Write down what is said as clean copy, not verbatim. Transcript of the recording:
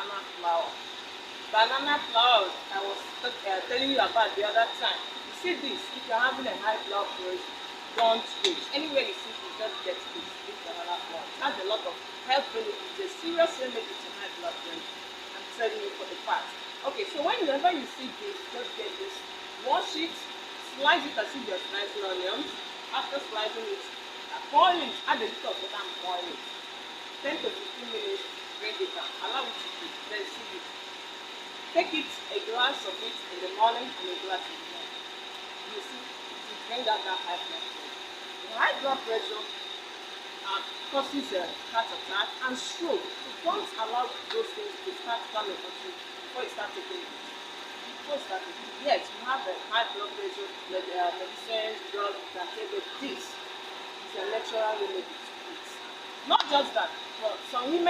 banana flour. Banana flour I was telling you about the other time. You see this, if you're having a high blood pressure, don't wait. Anywhere you see this, just get this banana flour. It has a lot of health benefits, a serious remedy to high blood pressure. I'm telling you for the fact. Okay, so whenever you see this, just get this, wash it, slice it as if you're slicing onions. After slicing it, boil it, add a little of water and boil it. 10 to 15 minutes, bring it down. Allow it to cook, then sieve it. Take it, a glass of it in the morning and a glass in the night. You see, to bring down that high blood pressure. The high blood pressure causes a heart attack and stroke. So don't allow those things to start coming on you before you start taking it. Before you start taking it. Yes, you have a high blood pressure, but there are medicines, drugs that take it. This is a natural remedy to it. Not just that, but some women